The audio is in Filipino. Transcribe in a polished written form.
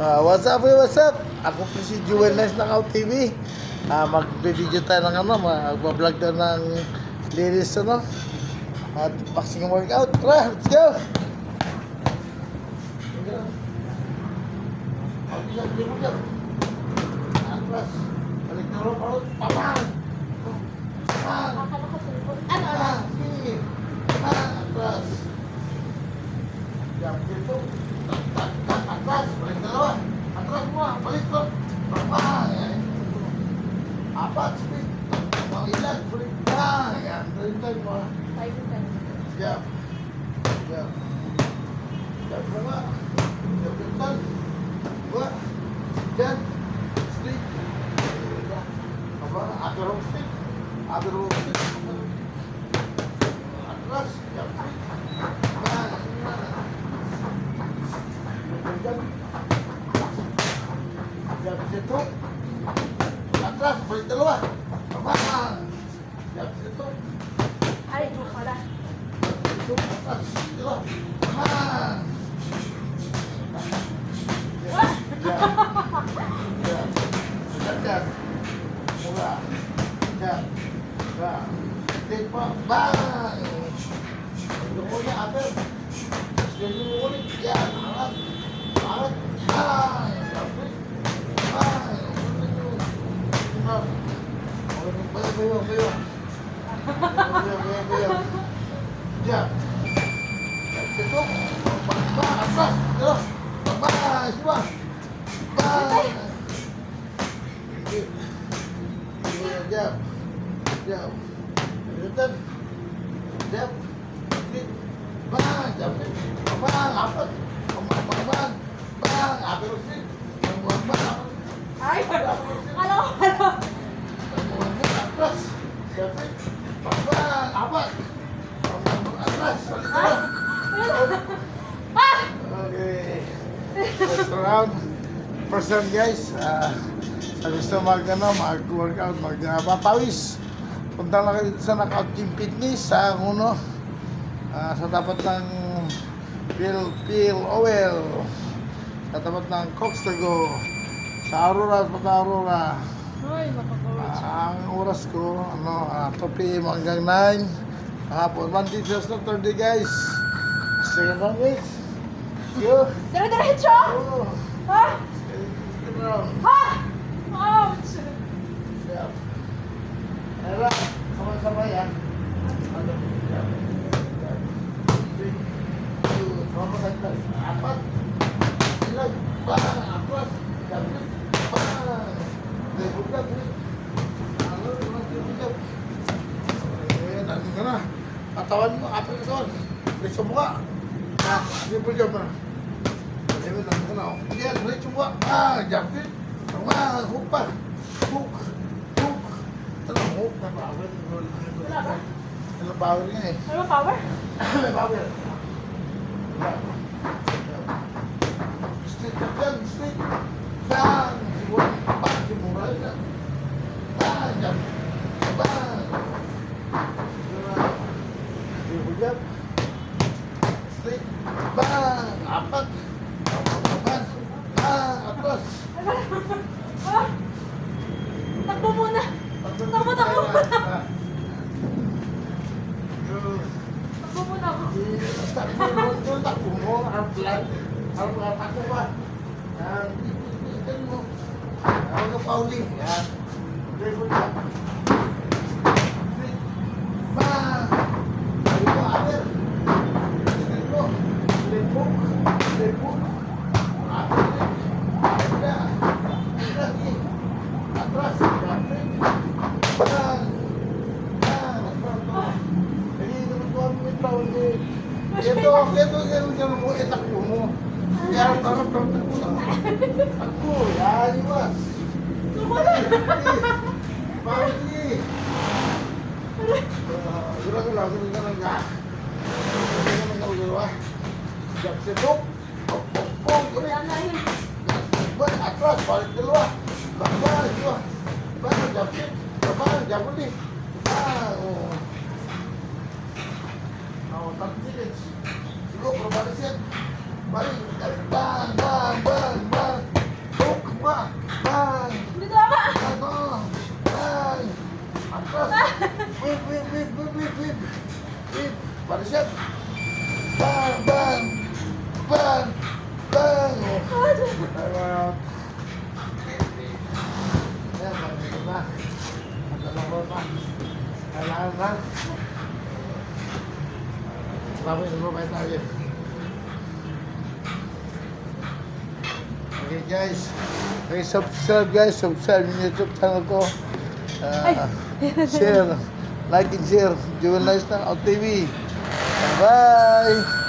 What's up, what's up? Ako po si Jewel Nice ng Out TV. Mag-video tayo ng mag-vlog tayo ng ladies, at boxing workout. Tara, let's go! Atras, balik na rin, parang papang! Atras. Jump dito. Atras, balik dalawa. Atras mo, balik ko. Apat, speed. Mga ilan, balik ka. Ayan, tayo mo. Jump. Jump. Jump mo nga. Jump dito. Diba? Diyan. Street. Other room street. Other room street. Atras. Jump street. Jump dito. Atras, balik dalawa. Pabang. Jump dito. Ay, ito pala. Dito, atras. Dito. Pabang. Jump. Jump. Jump. Mula. Jump. Jump. Dito. Bang. Ito mo niya, ater. Sige mo ulit. Yan. Angat. Angat. Bang. Jump. Bayo. Diyan. Ito. Atras. Ito. Semua. Diam. Diam. Diam. Diam. Bang. Diam. Bang. Apa? Bang. Bang. Apa sih? Bang. Ay, halo. Atras. Siapa? Bang. Apa? Atras. Okay. First round. First round, guys. Sa gusto mag-workout, magpapawis. Punta lang kayo dito sa Knockout Gym Fitness sa sa tapat ng Peel Oil. Sa tapat ng Cox to Go. Sa Aurora, Ay, makakawin. ang oras ko, 2 p.m. hanggang 9. Hapon, Monday, Tuesday, Thursday, guys. Second round, guys. Yo. Dire-diretso! Oh. Ha? Second round. Ha? Ouch! Yeah. Ayan, sama-sama yan. Ano? Yeah. Yeah. 3, 2, sama-sama. 4. Ilan? Bang! Atras. Jump. Bang! Buka. Halo, buka. Nandun ka na. Katawan mo, apat ka doon. Balik sa mukha. Hindi po dyan pa. Nandun ka na. Yan, balik sa mukha. Jump it. Hook pa. Hook. Talang hook. Wala ba? Talang power nga eh. Ano power? May power. Straight ka dyan, straight. Bang! Bang! Simura na. Bang! Jump. Bang! Bang! Straight. Bang! Apat. Bang! Bang! Atras. Ah! Takbo muna! Takbo! Takbo muna ako. Takbo mo. Outline. Takbo ba? Yan mo. Ako na Pauli. Yan. Dribble ka. Bang! Ayun mo, Ater. Straight mo. Straight hook. Straight hook. Ater ulit. Ater. Lagi. Atras. Jump. Bang! Bang! Atras. Hindi naman ko ang may Pauli. Ito mo. Itakbo mo. Yan, takbo. Takbo. Yan, iwas. Pauli. Gula-gula ka lang ka. Jump sa hook. Wala na yun. Bang, atras, balik dalawa. Bang, dua. Bang, jump it. Bang, jump ulit. Bang. Oh, 30 seconds. Siguro, pero balik siya. Balik. Bang, bang, bang, bang. Parisyat. Bang, bang, bang, bang. Salamat. Ayan, nandito na. Magdalong ko na. Kailangan na. Tapos lumabay tayo. Okay guys. Okay, subscribe guys. Subscribe yung YouTube channel ko. Share. Like and share. Jewel Nice ng OutTV. Bye!